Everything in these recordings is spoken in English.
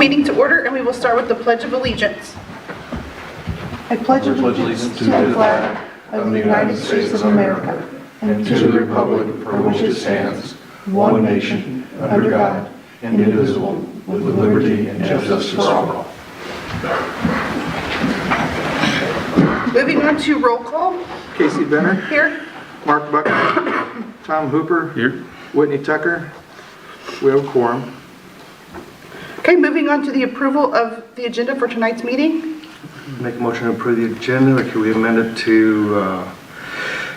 meeting to order, and we will start with the Pledge of Allegiance. I pledge allegiance to the flag of the United States of America and to the republic for which it stands, one nation, under God, indivisible, with liberty and justice for all. Moving on to roll call. Casey Benner. Here. Mark Buckner. Tom Hooper. Here. Whitney Tucker. We have a quorum. Okay, moving on to the approval of the agenda for tonight's meeting. Make a motion to approve the agenda, or can we amend it to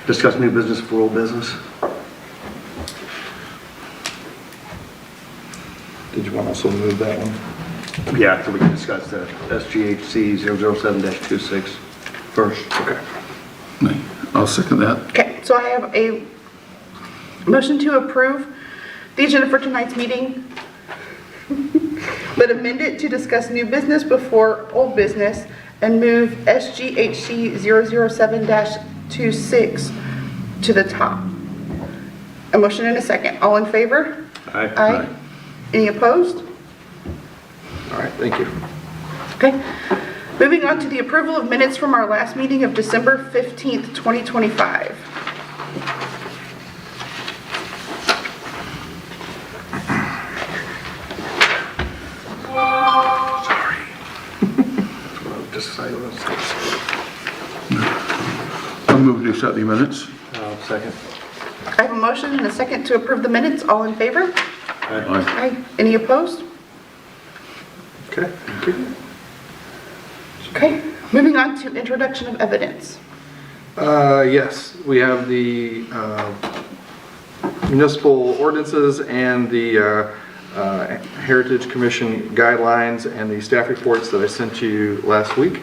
discuss new business for old business? Did you want to also move that one? Yeah, so we can discuss the SGHC 007-26 first. Okay. I'll second that. Okay, so I have a motion to approve the agenda for tonight's meeting, but amend it to discuss new business before old business and move SGHC 007-26 to the top. A motion and a second. All in favor? Aye. Aye. Any opposed? All right, thank you. Okay. Moving on to the approval of minutes from our last meeting of December 15th, 2025. I'll move to accept the minutes. Second. I have a motion and a second to approve the minutes. All in favor? Aye. Aye. Any opposed? Okay, thank you. Okay. Moving on to introduction of evidence. Yes, we have the municipal ordinances and the Heritage Commission guidelines and the staff reports that I sent you last week.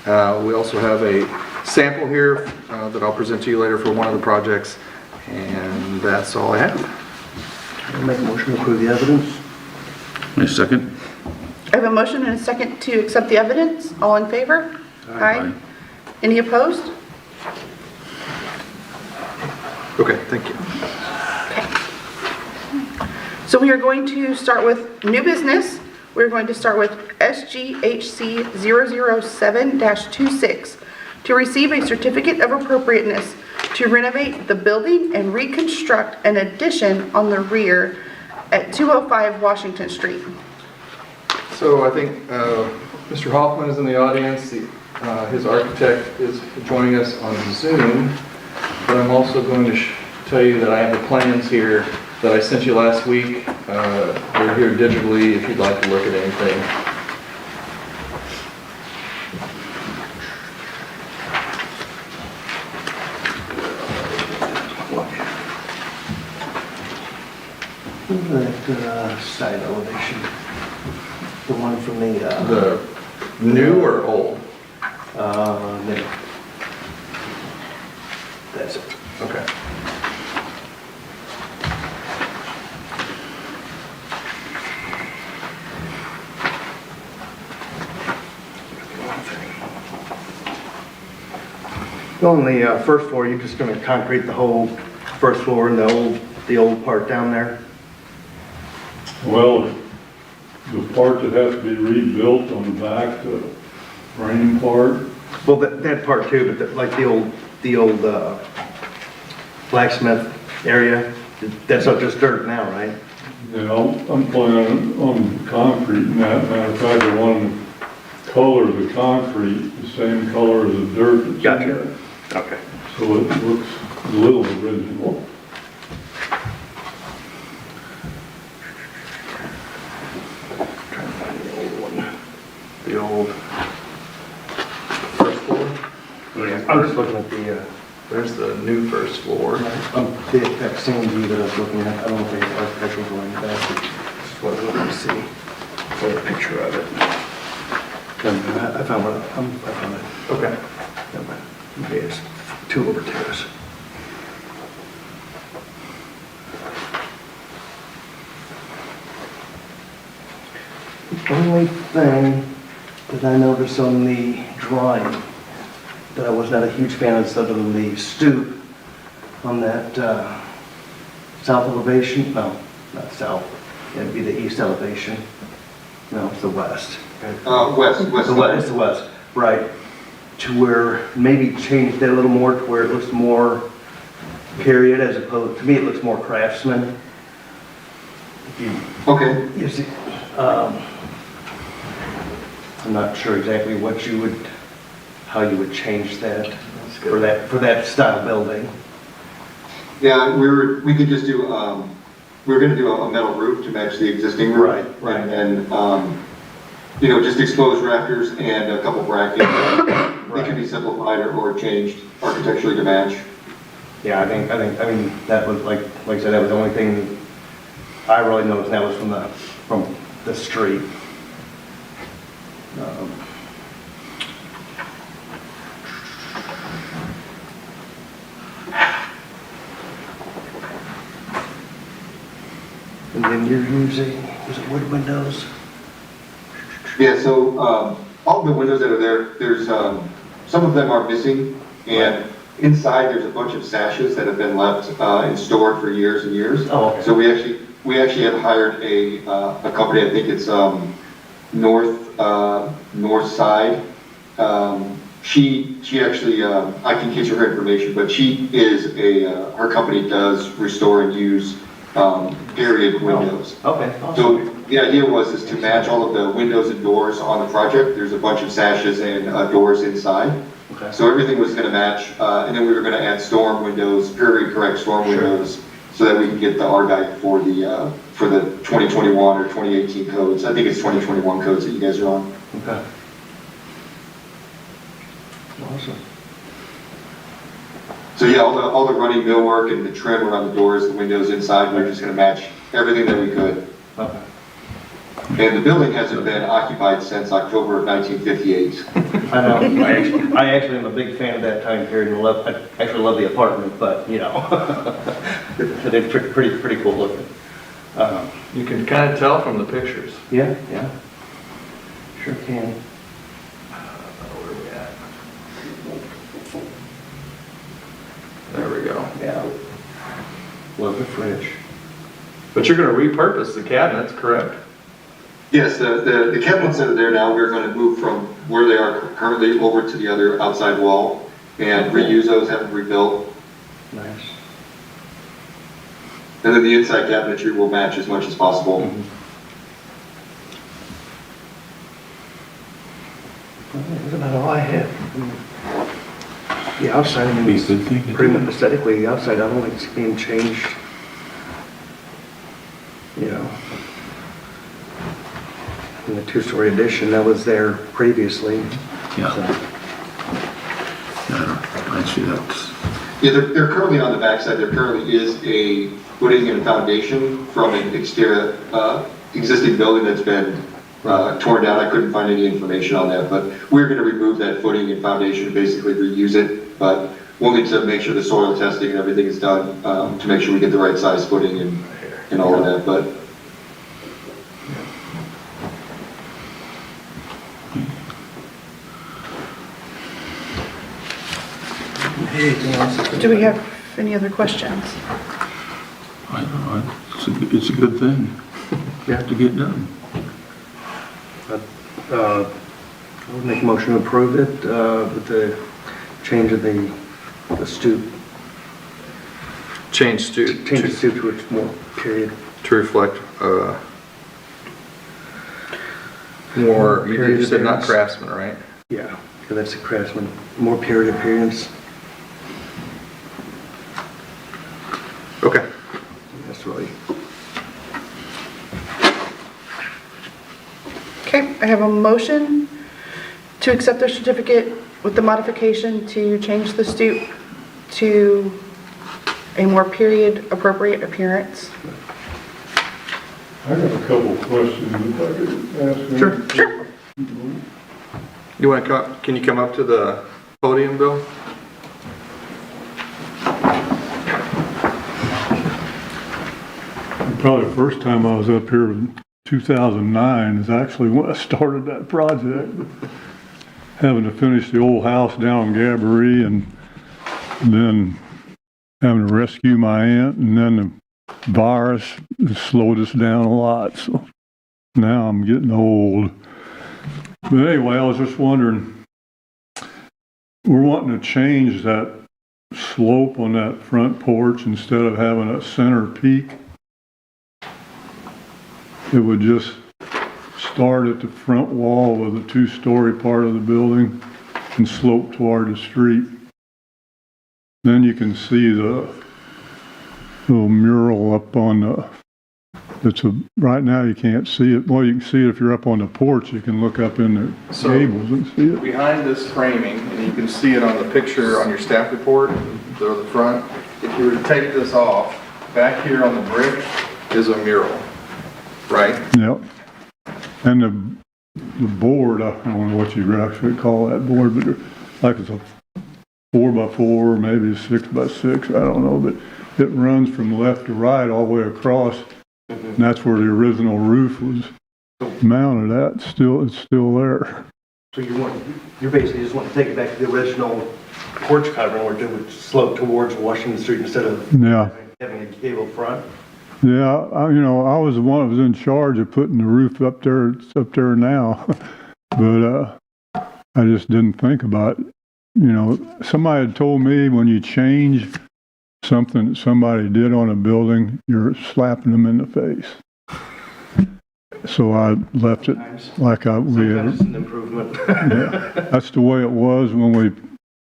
We also have a sample here that I'll present to you later for one of the projects, and that's all I have. I'll make a motion to approve the evidence. My second. I have a motion and a second to accept the evidence. All in favor? Aye. Any opposed? Okay, thank you. So we are going to start with new business. We're going to start with SGHC 007-26 to receive a certificate of appropriateness to renovate the building and reconstruct an addition on the rear at 205 Washington Street. So I think Mr. Hoffman is in the audience. His architect is joining us on Zoom, but I'm also going to tell you that I have the plans here that I sent you last week. They're here digitally if you'd like to look at anything. That side elevation, the one from the New or old? new. That's it. Okay. On the first floor, you're just going to concrete the whole first floor and the old part down there? Well, the part that has to be rebuilt on the back, the frame part, Well, that part too, but like the old blacksmith area, that's not just dirt now, right? you know, I'm planning on concrete and that. Matter of fact, I want to color the concrete the same color as the dirt that's in Gotcha. there. Okay. So it looks a little original. Trying to find the old one. The old first floor? Yeah, I'm just looking at the, There's the new first floor. the exact same view that I was looking at. I don't know if there's architectural drawing back. Just what I was looking to see. Get a picture of it. I found one. I found it. Okay. Never mind. Okay, it's 2/2. The only thing that I noticed on the drawing that I was not a huge fan of, other than the stoop on that south elevation, no, not south, it'd be the east elevation. No, it's the west. West The west, it's the west, right. To where, maybe change that a little more to where it looks more period as opposed, to me it looks more craftsman. Okay. You see, I'm not sure exactly what you would, how you would change that for that style building. Yeah, we could just do, we were gonna do a metal roof to match the existing roof. Right. And you know, just exposed rafters and a couple brackets. They could be simplified or changed architecturally to match. Yeah, I mean, that was like I said, that was the only thing I really noticed, that was from the street. And then you're using, was it wood windows? Yeah, so all the windows that are there, there's some of them are missing, and inside there's a bunch of sashes that have been left and stored for years and years. Oh, okay. So we actually have hired a company. I think it's North Side. She actually I can get you her information, but she is her company does restore and use period windows. Okay, awesome. So the idea is to match all of the windows and doors on the project. There's a bunch of sashes and doors inside. Okay. So everything was going to match, and then we were going to add storm windows, period correct storm windows, so that we can get the RDIC for the 2021 or 2018 codes. I think it's 2021 codes that you guys are on. Okay. Awesome. So yeah, all the running millwork and the trim around the doors, the windows inside, we're just going to match everything that we could. Okay. And the building hasn't been occupied since October of 1958. I know. I actually am a big fan of that time period. I actually love the apartment, but you know, it's pretty cool looking. You can kind of tell from the pictures. Yeah, sure can. Where are we at? There we go. Yeah, love the fridge. But you're going to repurpose the cabinets, correct? Yes, the cabinets that are there now, we're going to move from where they are currently over to the other outside wall and reuse those, have them rebuilt. Nice. And then the inside cabinetry will match as much as possible. Well, that's about all I have. The outside, I mean, Be a good thing to do. pretty much aesthetically, the outside, I don't think it's being changed. You know, in the two-story addition that was there previously. Yeah. So, I see that's, Yeah, they're currently on the backside. There currently is a footing and foundation from an exterior existing building that's been torn down. I couldn't find any information on that, but we're going to remove that footing and foundation and basically reuse it. But we'll need to make sure the soil testing and everything is done to make sure we get the right size footing and all of that. But anything else? Do we have any other questions? I don't know, it's a good thing. You have to get done. I would make a motion to approve it with the change of the stoop. Change Change the stoop to its more period. to reflect more, you said not craftsman, right? Yeah, because that's a craftsman, more period appearance. Okay. That's really. Okay, I have a motion to accept their certificate with the modification to change the stoop to a more period appropriate appearance. I have a couple of questions if I could ask them. Sure. You want to come, can you come up to the podium, Bill? Probably the first time I was up here in 2009 is actually when I started that project. Having to finish the old house down in Gabourey and then having to rescue my aunt, and then the virus slowed us down a lot. So Now I'm getting old. But anyway, I was just wondering, we're wanting to change that slope on that front porch instead of having a center peak. It would just start at the front wall of the two-story part of the building and slope toward the street. Then you can see the little mural up on the, right now you can't see it. Well, you can see it if you're up on the porch. You can look up in the gables and see it. Behind this framing, and you can see it on the picture on your staff report, the front, if you were to take this off, back here on the brick is a mural, right? Yep. And the board, I don't know what you actually call that board, but like it's a 4x4, maybe 6x6, I don't know, but it runs from left to right all the way across. And that's where the original roof was mounted at. It's still there. So you're basically just wanting to take it back to the original porch covering where it would slope towards Washington Street instead of having a gable front? Yeah, I was the one that was in charge of putting the roof up there. It's up there now, but I just didn't think about it. Somebody had told me when you change something that somebody did on a building, you're slapping them in the face. So I left it like Sometimes it's an improvement. Yeah, that's the way it was when we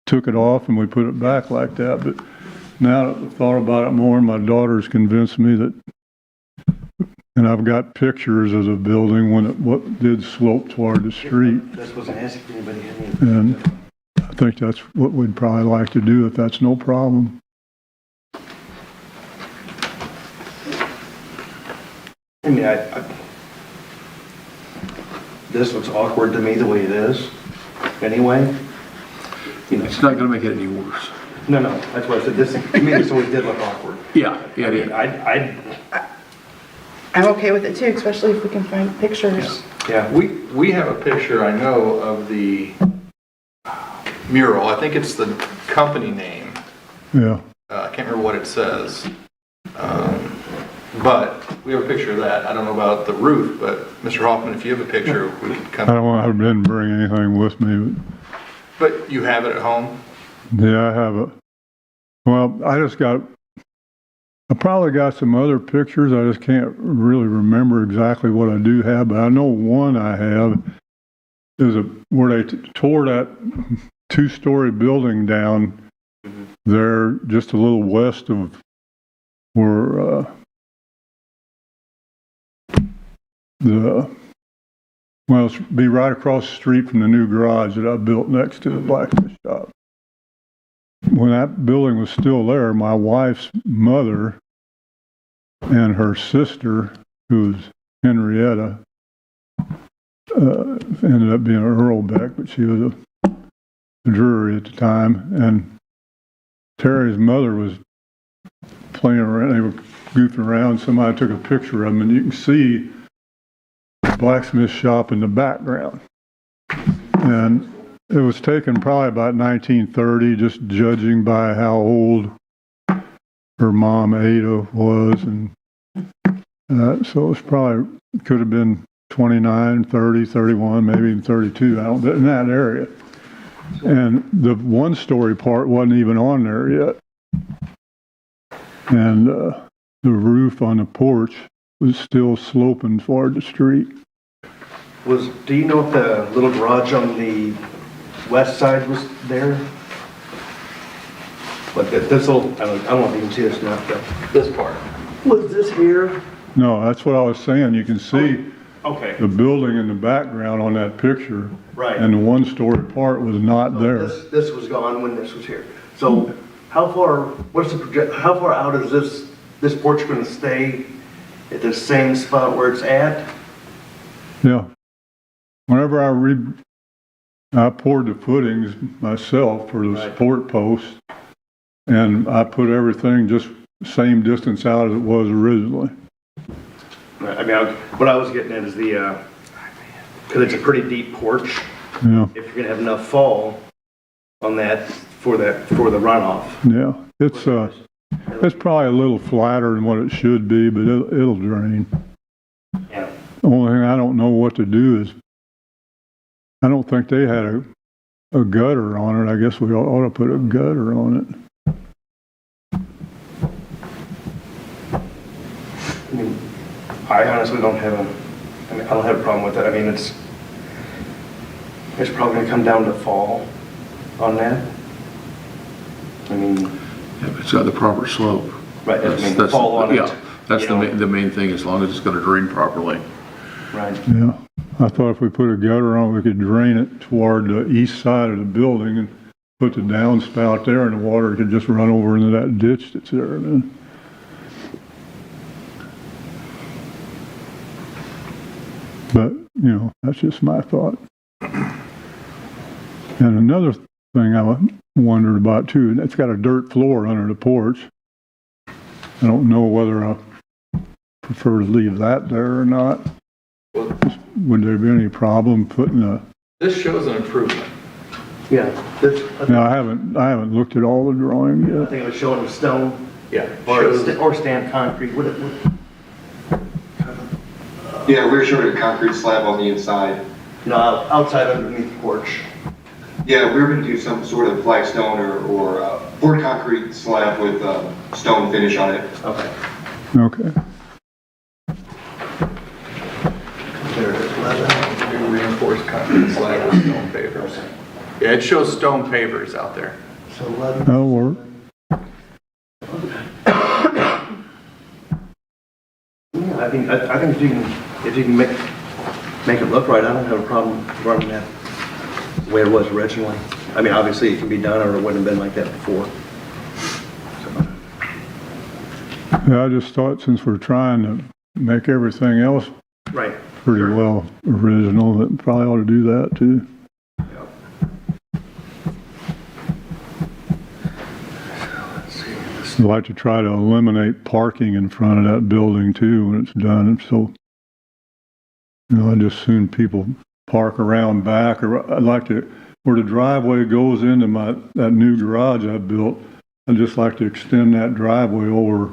took it off and we put it back like that. But now that I've thought about it more, my daughter's convinced me that, and I've got pictures of the building when what did slope toward the street. That's what I was asking if anybody had any. And I think that's what we'd probably like to do if that's no problem. I mean, this looks awkward to me the way it is. Anyway, It's not gonna make it any worse. No, that's why I said this. To me, this always did look awkward. Yeah, yeah. I'm okay with it too, especially if we can find pictures. Yeah. We have a picture, I know, of the mural. I think it's the company name. Yeah. I can't remember what it says. But we have a picture of that. I don't know about the roof, but Mr. Hoffman, if you have a picture, we can come. I didn't bring anything with me, But you have it at home? yeah, I have it. Well, I probably got some other pictures. I just can't really remember exactly what I do have, but I know one I have is where they tore that two-story building down there just a little west of where it'll be right across the street from the new garage that I built next to the blacksmith shop. When that building was still there, my wife's mother and her sister, who was Henrietta, ended up being Earl Beck, but she was a Drury at the time. And Terry's mother was playing around, they were goofing around. Somebody took a picture of them, and you can see the blacksmith shop in the background. And it was taken probably about 1930, just judging by how old her mom, Ada, was. And so it was probably, could have been 29, 30, 31, maybe even 32, in that area. And the one-story part wasn't even on there yet. And the roof on the porch was still sloping toward the street. Do you know if the little garage on the west side was there? But this little, I don't know if you can see this now. This part. Was this here? No, that's what I was saying. You can see Okay. the building in the background on that picture. Right. And the one-story part was not there. This was gone when this was here. So how far out is this porch going to stay at the same spot where it's at? Yeah. Whenever I poured the footings myself for the support posts, and I put everything just same distance out as it was originally. I mean, what I was getting at is because it's a pretty deep porch. Yeah. If you're going to have enough fall on that for the runoff. Yeah. It's probably a little flatter than what it should be, but it'll drain. Yeah. only thing I don't know what to do is, I don't think they had a gutter on it. I guess we ought to put a gutter on it. I mean, I honestly don't have I don't have a problem with it. I mean, it's probably gonna come down to fall on that. I mean, If it's got the proper slope. right, I mean, fall on it. Yeah, that's you know. the main thing, as long as it's gonna drain properly. Right. Yeah, I thought if we put a gutter on, we could drain it toward the east side of the building and put the downspout there, and the water could just run over into that ditch that's there then. But, you know, that's just my thought. And another thing I wondered about too, it's got a dirt floor under the porch. I don't know whether I prefer to leave that there or not. Well, Would there be any problem putting a, this shows an improvement. Yeah. now I haven't looked at all the drawings I yet. think it was showing stone Yeah. or stand concrete. Yeah, we were showing a concrete slab on the inside. No, outside underneath the porch. Yeah, we were gonna do some sort of flagstone or poured concrete slab with stone finish on it. Okay. Okay. There it is. New reinforced concrete slab with stone pavers. Yeah, it shows stone pavers out there. So 11. That'll work. Yeah, I think if you can make it look right, I don't have a problem running that the way it was originally. I mean, obviously it can be done, or it wouldn't have been like that before. So. Yeah, I just thought since we're trying to make everything else Right. pretty Sure. well original, that probably ought to do that too. Yep. Let's see. I'd like to try to eliminate parking in front of that building too when it's done. And so, you know, I'd just soon people park around back, or I'd like to, where the driveway goes into that new garage I built, I'd just like to extend that driveway over,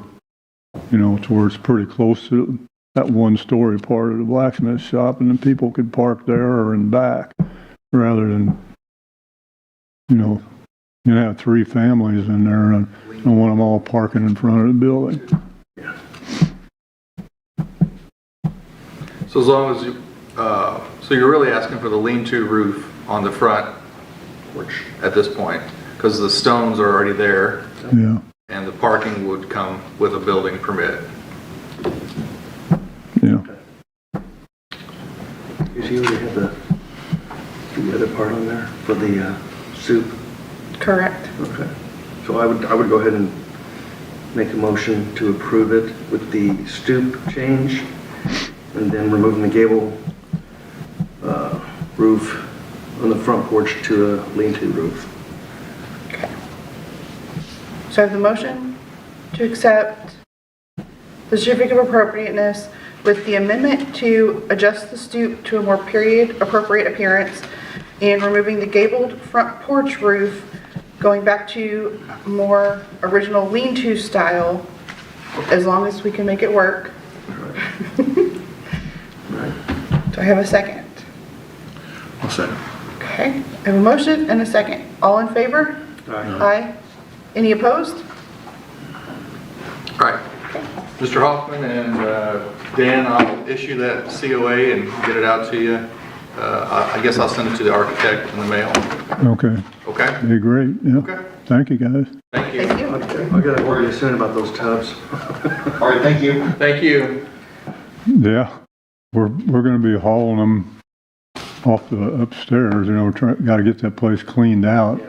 you know, to where it's pretty close to that one-story part of the blacksmith shop, and then people could park there or in back, rather than, you know, you have 3 families in there, and I don't want them all parking in front of the building. So as long as you, so you're really asking for the lean-to roof on the front porch at this point, because the stones are already there, Yeah, and the parking would come with a building permit. yeah. You see where they have the other part on there for the soup? Correct. Okay. So I would go ahead and make a motion to approve it with the stoop change, and then removing the gable roof on the front porch to a lean-to roof. Okay. So I have the motion to accept the certificate of appropriateness with the amendment to adjust the stoop to a more period appropriate appearance and removing the gabled front porch roof, going back to more original lean-to style, as long as we can make it work. Right. Do I have a second? I'll second. Okay, I have a motion and a second. All in favor? Aye. Aye. Any opposed? All right. Mr. Hoffman and Dan, I'll issue that COA and get it out to you. I guess I'll send it to the architect in the mail. Okay, Okay? be great, yeah. Okay. Thank you, guys. Thank you. Thank you. I gotta worry you soon about those tubs. All right, thank you. Thank you. Yeah, we're gonna be hauling them off the upstairs, you know, gotta get that place cleaned out,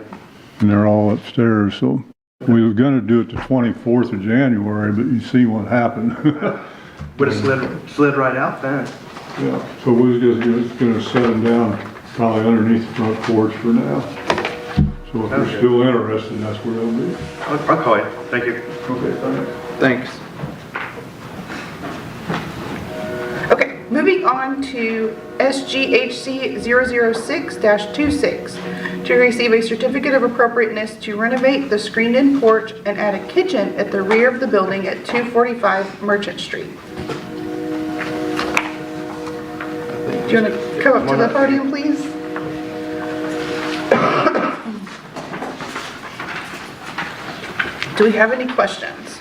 and they're all upstairs, so we were gonna do it the 24th of January, but you see what happened. Would have slid right out then. Yeah, so we're just gonna set them down probably underneath the front porch for now. So if you're still interested, that's where they'll be. I'll call you. Thank you. Okay, thanks. Thanks. Okay, moving on to SGHC 006-26, to receive a certificate of appropriateness to renovate the screened-in porch and add a kitchen at the rear of the building at 245 Merchant Street. Do you want to come up to the podium, please? Do we have any questions?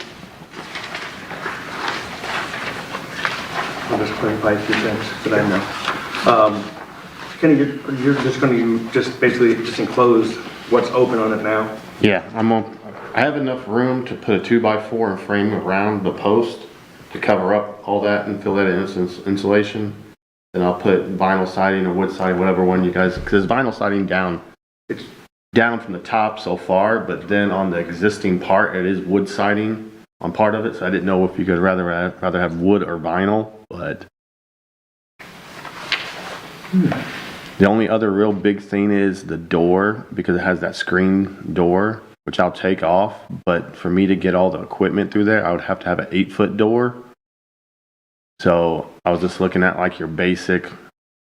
I'll just clarify a few things that I know. Kenny, you're just going to just basically just enclose what's open on it now? Yeah, I have enough room to put a 2x4 and frame around the post to cover up all that and fill that in as insulation. Then I'll put vinyl siding or wood siding, whatever one you guys, because vinyl siding down, it's down from the top so far, but then on the existing part, it is wood siding on part of it. So I didn't know if you could rather have wood or vinyl, but the only other real big thing is the door, because it has that screen door, which I'll take off. But for me to get all the equipment through there, I would have to have an 8-foot door. So I was just looking at like your basic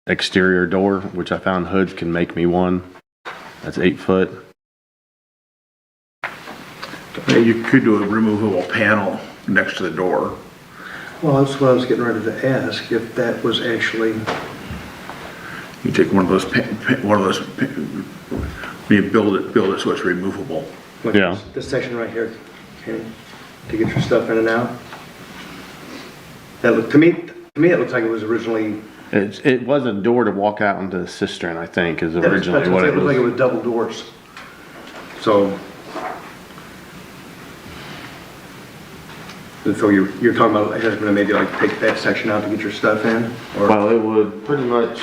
exterior door, which I found Hoods can make me one. That's 8 foot. You could do a removable panel next to the door. Well, that's what I was getting ready to ask, if that was actually, You take one of those, you build it so it's removable. like Yeah. this section right here, Kenny, to get your stuff in and out. That looked, to me, it looks like it was originally. It was a door to walk out into the cistern, I think, is originally what it looked like it was. was double doors. So. And so you're talking about having to maybe like take that section out to get your stuff in? Or Well, it would pretty much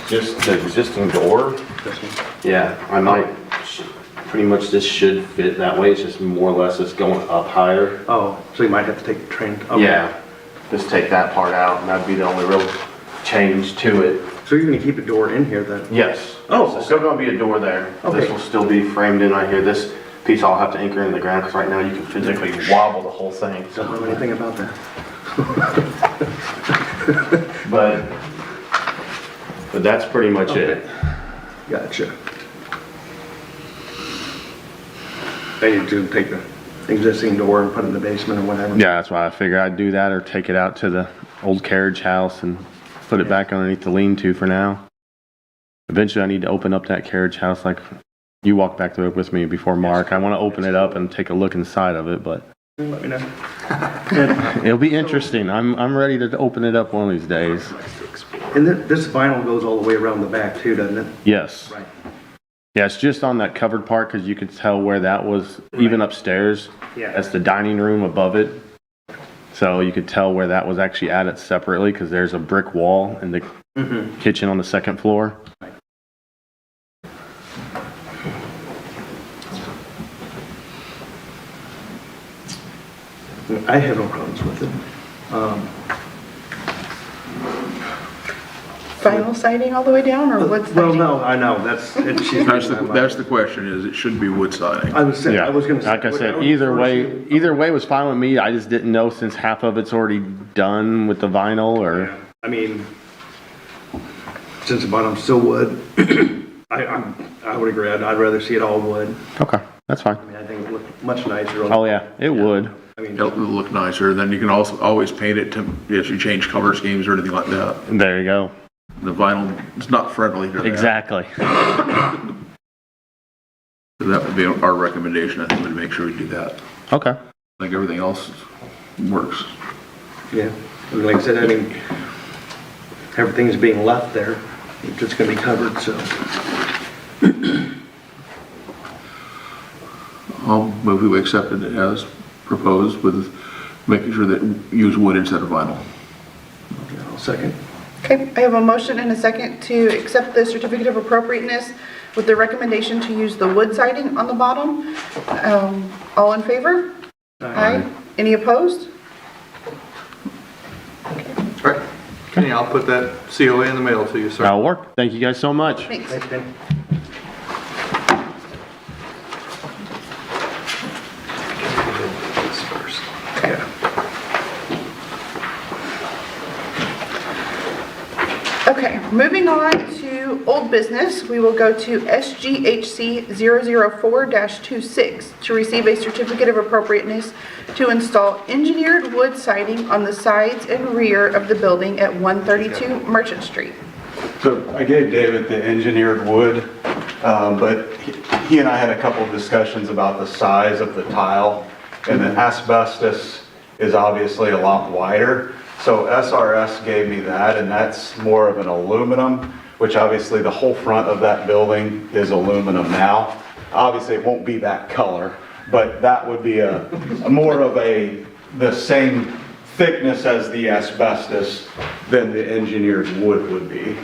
just the existing door. this one? Yeah, I might, pretty much this should fit that way. It's just more or less it's going up higher. Oh, so you might have to take the train. Okay. Yeah, just take that part out and that'd be the only real change to it. So you're gonna keep a door in here then? Yes. Oh, There's still gonna be a door there. Okay. This will still be framed in right here. This piece I'll have to anchor in the ground because right now you can physically wobble the whole thing. Don't know anything about that. But that's pretty much it. Gotcha. Then you do take the existing door and put it in the basement or whatever? Yeah, that's why I figured I'd do that or take it out to the old carriage house and put it back underneath the lean-to for now. Eventually I need to open up that carriage house like you walked back through it with me before, Mark. I want to open it up and take a look inside of it, but Let me know. it'll be interesting. I'm ready to open it up one of these days. And this vinyl goes all the way around the back too, doesn't it? Yes. Right. Yeah, it's just on that covered part because you could tell where that was, even upstairs. Yeah. That's the dining room above it. So you could tell where that was actually added separately because there's a brick wall in the kitchen on the second floor. I have no problems with it. Vinyl siding all the way down, or what's Well, siding? no, I know, that's That's the question is, it should be wood siding. I was saying, Yeah, I was gonna say. like I said, either way was fine with me. I just didn't know since half of it's already done with the vinyl or. I mean, since the bottom's still wood, I would agree, I'd rather see it all wood. Okay, that's fine. I mean, I think it would look much nicer. Oh yeah, it would. I mean, It'll look nicer, then you can also always paint it to, if you change color schemes or anything like that. There you go. The vinyl is not friendly to that. Exactly. So that would be our recommendation, I think, would make sure we do that. Okay. I think everything else works. yeah, and like I said, I mean, everything's being left there, it's just gonna be covered, so. I'll move we accept it as proposed with making sure that use wood instead of vinyl. I'll second. Okay, I have a motion and a second to accept the certificate of appropriateness with the recommendation to use the wood siding on the bottom. All in favor? Aye. Any opposed? All right, Kenny, I'll put that COA in the mail to you, sir. That'll work. Thank you guys so much. Thanks. Thanks, Ben. Okay, moving on to old business, we will go to SGHC 004-26 to receive a certificate of appropriateness to install engineered wood siding on the sides and rear of the building at 132 Merchant Street. So I gave David the engineered wood, but he and I had a couple of discussions about the size of the tile, and the asbestos is obviously a lot wider. So SRS gave me that, and that's more of an aluminum, which obviously the whole front of that building is aluminum now. Obviously it won't be that color, but that would be a more of the same thickness as the asbestos than the engineered wood would be.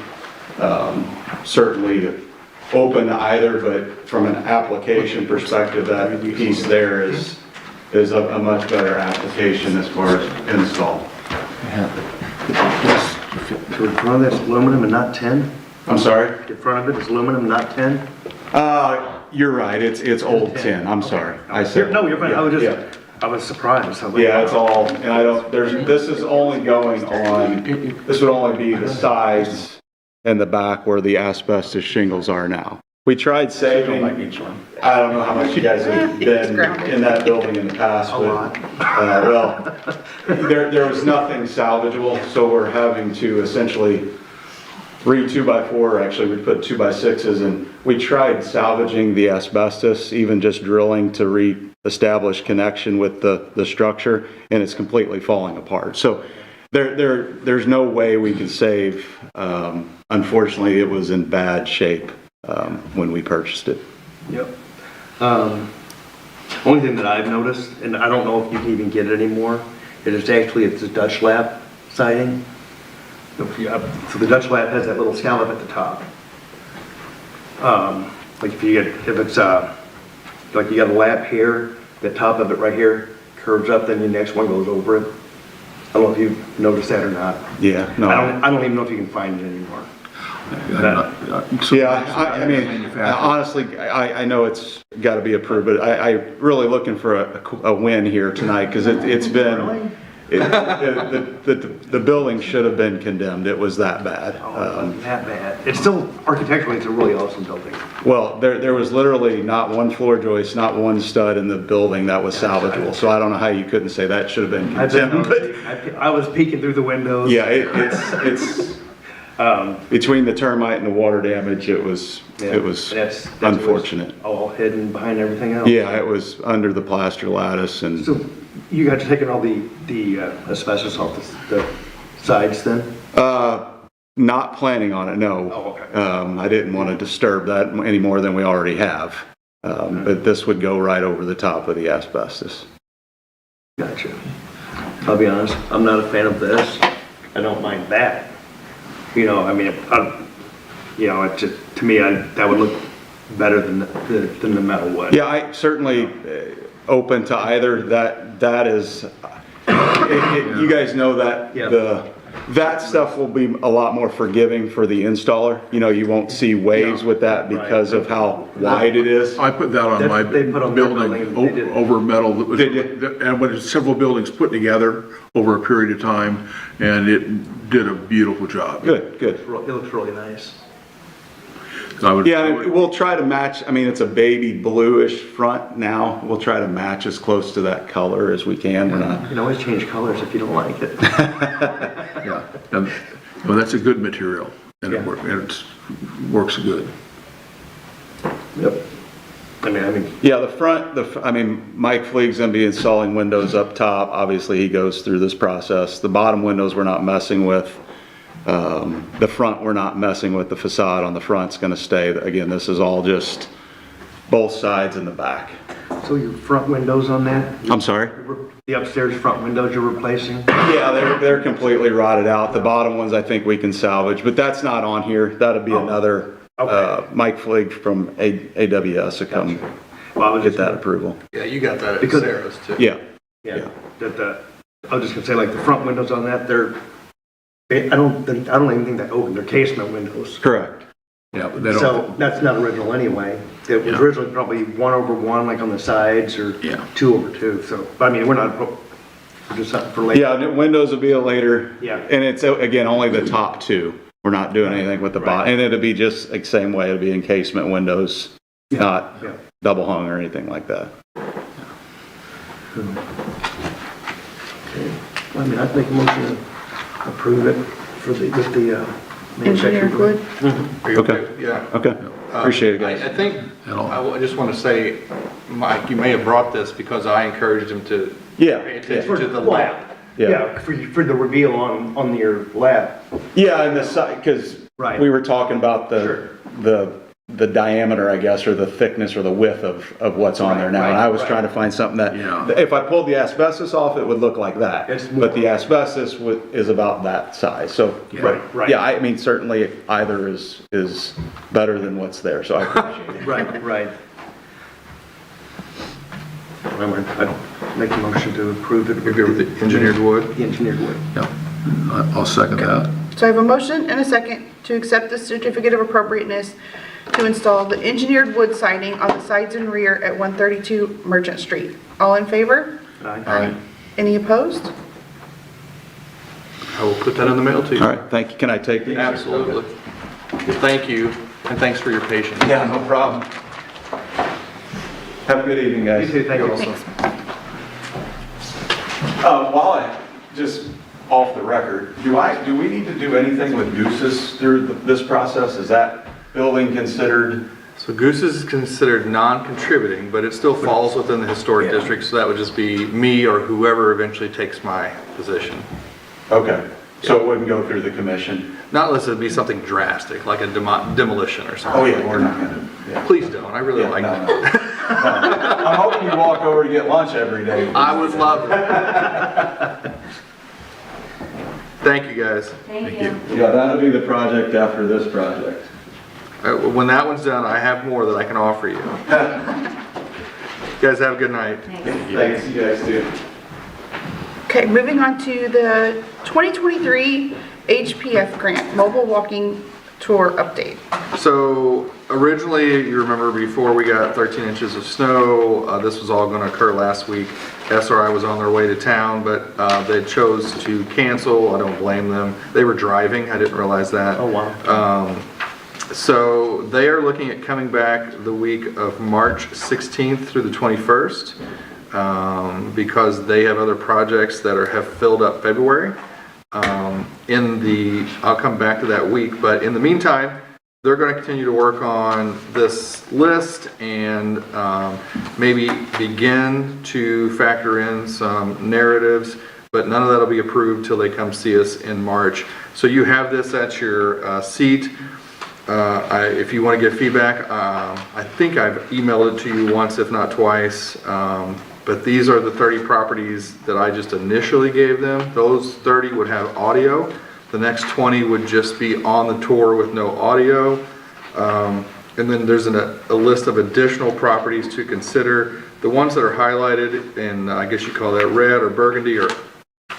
Certainly open to either, but from an application perspective, that piece there is a much better application as far as install. So in front of that's aluminum and not tin? I'm sorry? In front of it is aluminum, not tin? You're right, it's old tin, I'm sorry. I said. No, you're fine, Yeah. I was surprised. Yeah, it's all, and I don't, this is only going on, this would only be the sides and the back where the asbestos shingles are now. We tried saving, I don't know how much you guys have been in that building in the past, but, well, there was nothing salvageable, so we're having to essentially re-2x4, actually we put 2x6s, and we tried salvaging the asbestos, even just drilling to re-establish connection with the structure, and it's completely falling apart. So there's no way we can save. Unfortunately, it was in bad shape when we purchased it. Yep. Only thing that I've noticed, and I don't know if you can even get it anymore, it's a Dutch lap siding. So the Dutch lap has that little scallop at the top. Like if it's like you got a lap here, the top of it right here curves up, then the next one goes over it. I don't know if you've noticed that or not. Yeah, no. I don't even know if you can find it anymore. Yeah, I mean, honestly, I know it's got to be approved, but I'm really looking for a win here tonight, because it's been, the building should have been condemned. It was that bad. That bad. It's still, architecturally, it's a really awesome building. Well, there was literally not one floor joist, not one stud in the building that was salvageable, so I don't know how you couldn't say that should have been condemned. I was peeking through the windows. Yeah, it's between the termite and the water damage, it was that's unfortunate. All hidden behind everything else. Yeah, it was under the plaster lattice, and So you guys are taking all the asbestos off the sides then? not planning on it, no. Oh, okay. I didn't want to disturb that any more than we already have. But this would go right over the top of the asbestos. Gotcha. I'll be honest, I'm not a fan of this. I don't mind that. You know, I mean, you know, it just, to me, that would look better than the metal wood. Yeah, I certainly open to either. That is, you guys know that that stuff will be a lot more forgiving for the installer. You know, you won't see waves with that because of how wide it is. I put that on my They put on their building, building over metal. That was, They did? and when it's several buildings put together over a period of time, and it did a beautiful job. Good. It looks really nice. Yeah, we'll try to match. I mean, it's a baby bluish front now. We'll try to match as close to that color as we can. We're not. You can always change colors if you don't like it. Yeah, and well, that's a good material, and it works good. Yep. I mean. Yeah, the front. I mean, Mike Fleeg's gonna be installing windows up top. Obviously, he goes through this process. The bottom windows we're not messing with. The front we're not messing with. The facade on the front's gonna stay. Again, this is all just both sides and the back. So your front windows on that? I'm sorry? The upstairs front windows you're replacing? Yeah, they're completely rotted out. The bottom ones I think we can salvage, but that's not on here. That'd be another, Mike Fleeg from AWS to come get that approval. Yeah, you got that at Because- Sarah's too. Yeah. Yeah. I was just gonna say, like, the front windows on that, I don't even think that open. They're casement windows. Correct. Yeah, but they don't. So that's not original anyway. It was originally probably 1/1, like on the sides, or 2/2. So, I mean, we're just something for later. Yeah, the windows will be a later. Yeah. And it's, again, only the top two. We're not doing anything with the bottom, and it'll be just the same way, it'll be encasement windows, not double hung or anything like that. I mean, I'd make a motion to approve it for the, with the, Engineered wood. Are you Okay. Yeah. Okay, appreciate it, guys. I think, I just want to say, Mike, you may have brought this because I encouraged him to Yeah, pay attention for to the the lab. Yeah. Yeah, for the reveal on your lab. Yeah, and the side, because Right. we were talking about Sure. the diameter, I guess, or the thickness or the width of what's on there now. And I was trying to find something that, if I pulled the asbestos off, it would look like that. It's more- But the asbestos is about that size, so. Right. Yeah, I mean, certainly either is better than what's there, so I appreciate it. Right. I'd make a motion to approve it. You're good with the engineered wood? The engineered wood. Yeah, I'll second that. So I have a motion and a second to accept the certificate of appropriateness to install the engineered wood siding on the sides and rear at 132 Merchant Street. All in favor? Aye. Any opposed? I will put that in the mail to you. All right, thank you. Can I take these? Absolutely. Thank you, and thanks for your patience. Yeah, no problem. Have a good evening, guys. You too, thank you. Also. While I, just off the record, do we need to do anything with Goose's through this process? Is that building considered? So Goose is considered non-contributing, but it still falls within the historic district, so that would just be me or whoever eventually takes my position. Okay, so it wouldn't go through the commission? Not unless it'd be something drastic, like a demolition or something. Oh, yeah, we're not gonna. Yeah. Please don't, I really Yeah, like no, it. no. I'm hoping you walk over to get lunch every day. I would love it. Thank you, guys. Thank you. Yeah, that'll be the project after this project. When that one's done, I have more that I can offer you. You guys have a good night. Thanks, you guys too. Okay, moving on to the 2023 HPF grant, mobile walking tour update. So originally, you remember before we got 13 inches of snow, this was all going to occur last week. SRI was on their way to town, but they chose to cancel. I don't blame them. They were driving. I didn't realize that. Oh, wow. So they are looking at coming back the week of March 16th through the 21st because they have other projects that have filled up February. I'll come back to that week, but in the meantime, they're going to continue to work on this list and maybe begin to factor in some narratives, but none of that will be approved till they come see us in March. So you have this at your seat. If you want to give feedback, I think I've emailed it to you once, if not twice. But these are the 30 properties that I just initially gave them. Those 30 would have audio. The next 20 would just be on the tour with no audio. And then there's a list of additional properties to consider. The ones that are highlighted, and I guess you call that red or burgundy, are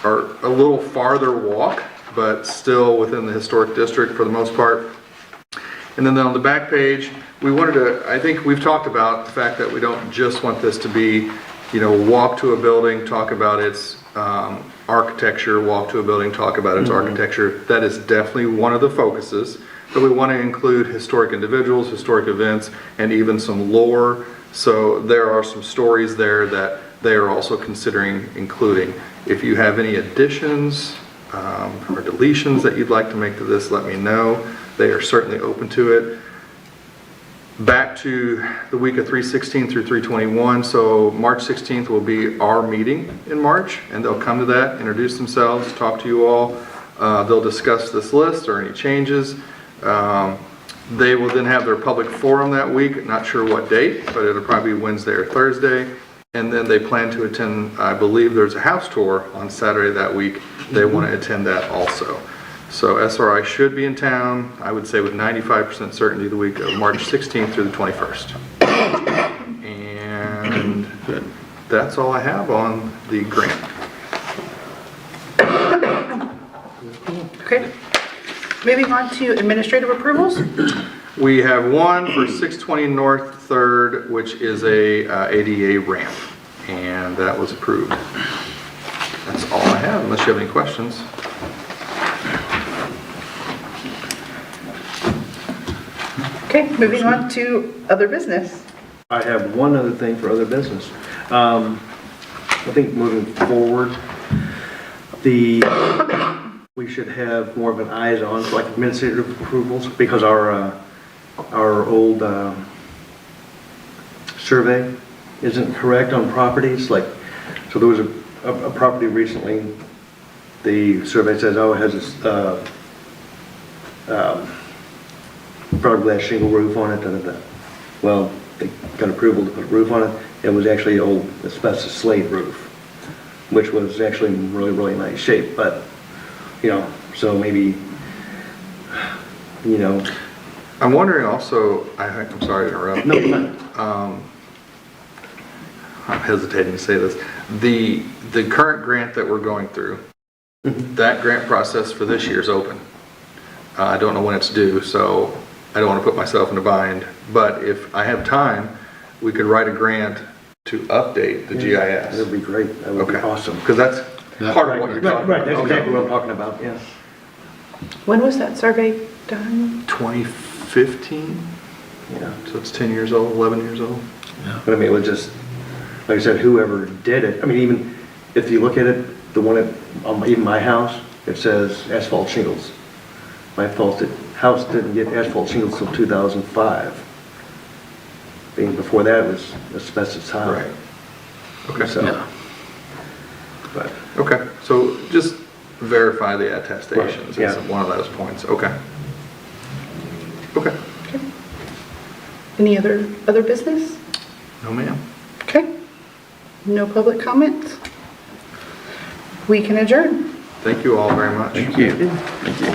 a little farther walk, but still within the historic district for the most part. And then on the back page, we wanted to, I think we've talked about the fact that we don't just want this to be, walk to a building, talk about its architecture, walk to a building, talk about its architecture. That is definitely one of the focuses, but we want to include historic individuals, historic events, and even some lore. So there are some stories there that they are also considering including. If you have any additions or deletions that you'd like to make to this, let me know. They are certainly open to it. Back to the week of 3/16 through 3/21. So March 16th will be our meeting in March, and they'll come to that, introduce themselves, talk to you all. They'll discuss this list or any changes. They will then have their public forum that week. Not sure what date, but it'll probably be Wednesday or Thursday. And then they plan to attend, I believe there's a house tour on Saturday that week. They want to attend that also. So SRI should be in town, I would say with 95% certainty, the week of March 16th through the 21st. And that's all I have on the grant. Okay. Moving on to administrative approvals. We have one for 620 North 3rd, which is a ADA ramp, and that was approved. That's all I have, unless you have any questions. Okay, moving on to other business. I have one other thing for other business. I think moving forward, we should have more of an eyes on, like administrative approvals, because our old survey isn't correct on properties, like, so there was a property recently, the survey says, oh, it has this fiberglass shingle roof on it, da. Well, they got approval to put a roof on it. It was actually an old asbestos slate roof, which was actually in really, really nice shape, but, you know, so maybe, you know. I'm wondering also, I'm sorry to interrupt. No, you're fine. I'm hesitating to say this. The current grant that we're going through, that grant process for this year is open. I don't know when it's due, so I don't want to put myself in a bind. But if I have time, we could write a grant to update the GIS. That would be great. That would be awesome. Because that's part of what you're talking about. Right, that's exactly what I'm talking about, yeah. When was that survey done? 2015? Yeah. So it's 10 years old, 11 years old? But I mean, it was just, like I said, whoever did it, I mean, even if you look at it, the one at, even my house, it says asphalt shingles. My house didn't get asphalt shingles till 2005. Being before that, it was asbestos tile. Right. Okay. So, but, Okay, so just verify the attestations. Right, yeah. It's one of those points. Okay. Okay. Any other business? No, ma'am. Okay. No public comments? We can adjourn. Thank you all very much. Thank you. Thank you.